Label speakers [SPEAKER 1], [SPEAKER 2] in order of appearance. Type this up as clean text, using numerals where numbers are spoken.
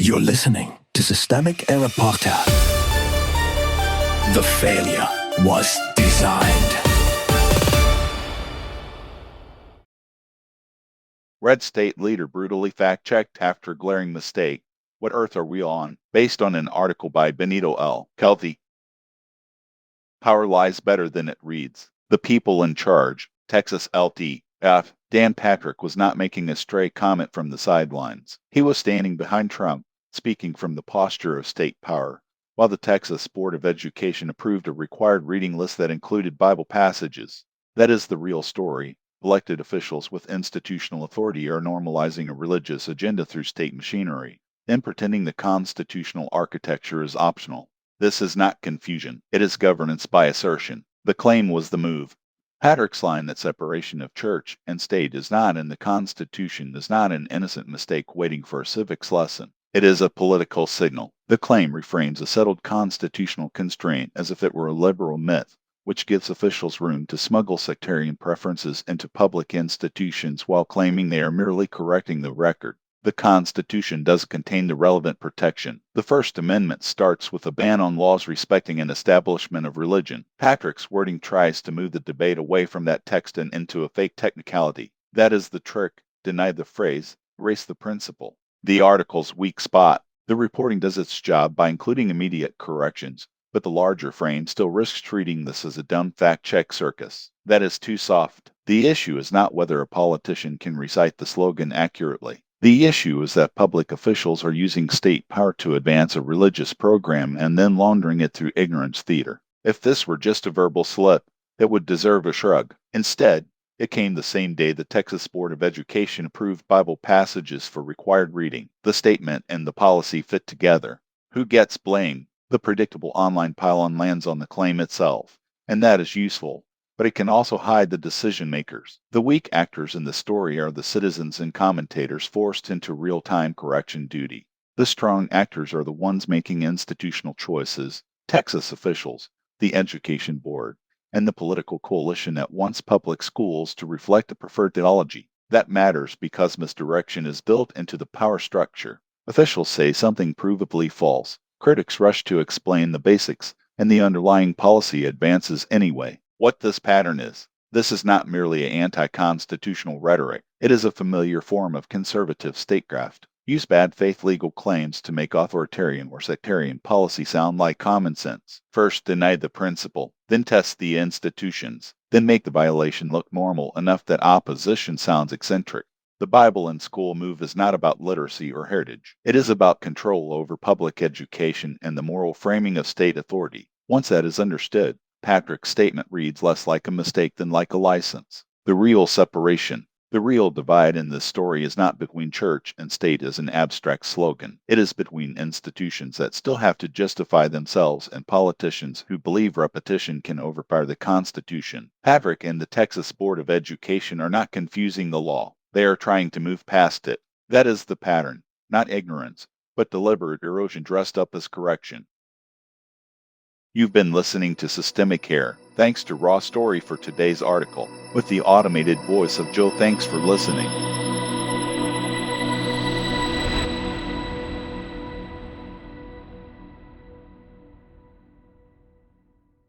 [SPEAKER 1] You're listening to Systemic Error Podcast. The failure was designed.
[SPEAKER 2] Red State leader brutally fact-checked after glaring mistake. What earth are we on? Based on an article by Benito L. Kelty. Power lies better than it reads. The people in charge, Texas LTF. Dan Patrick was not making a stray comment from the sidelines. He was standing behind Trump, speaking from the posture of state power. While the Texas Board of Education approved a required reading list that included Bible passages. That is the real story. Elected officials with institutional authority are normalizing a religious agenda through state machinery, then pretending the constitutional architecture is optional. This is not confusion. It is governance by assertion. The claim was the move. Patrick's line that separation of church and state is not in the Constitution is not an innocent mistake waiting for a civics lesson. It is a political signal. The claim reframes a settled constitutional constraint as if it were a liberal myth, which gives officials room to smuggle sectarian preferences into public institutions while claiming they are merely correcting the record. The Constitution does contain the relevant protection. The First Amendment starts with a ban on laws respecting an establishment of religion. Patrick's wording tries to move the debate away from that text and into a fake technicality. That is the trick. Deny the phrase, erase the principle. The article's weak spot. The reporting does its job by including immediate corrections, but the larger frame still risks treating this as a dumb fact-check circus. That is too soft. The issue is not whether a politician can recite the slogan accurately. The issue is that public officials are using state power to advance a religious program and then laundering it through ignorance theater. If this were just a verbal slip, it would deserve a shrug. Instead, it came the same day the Texas Board of Education approved Bible passages for required reading. The statement and the policy fit together. Who gets blamed? The predictable online pile-on lands on the claim itself, and that is useful, but it can also hide the decision-makers. The weak actors in the story are the citizens and commentators forced into real-time correction duty. The strong actors are the ones making institutional choices, Texas officials, the Education Board, and the political coalition that wants public schools to reflect a preferred theology. That matters because misdirection is built into the power structure. Officials say something provably false. Critics rush to explain the basics, and the underlying policy advances anyway. What this pattern is. This is not merely anti-constitutional rhetoric. It is a familiar form of conservative statecraft. Use bad faith legal claims to make authoritarian or sectarian policy sound like common sense. First deny the principle, then test the institutions, then make the violation look normal enough that opposition sounds eccentric. The Bible in School move is not about literacy or heritage. It is about control over public education and the moral framing of state authority. Once that is understood, Patrick's statement reads less like a mistake than like a license. The real separation. The real divide in this story is not between church and state as an abstract slogan. It is between institutions that still have to justify themselves and politicians who believe repetition can overpower the Constitution. Patrick and the Texas Board of Education are not confusing the law. They are trying to move past it. That is the pattern, not ignorance, but deliberate erosion dressed up as correction. You've been listening to Systemic Error. Thanks to Raw Story for today's article. With the automated voice of Joe, thanks for listening.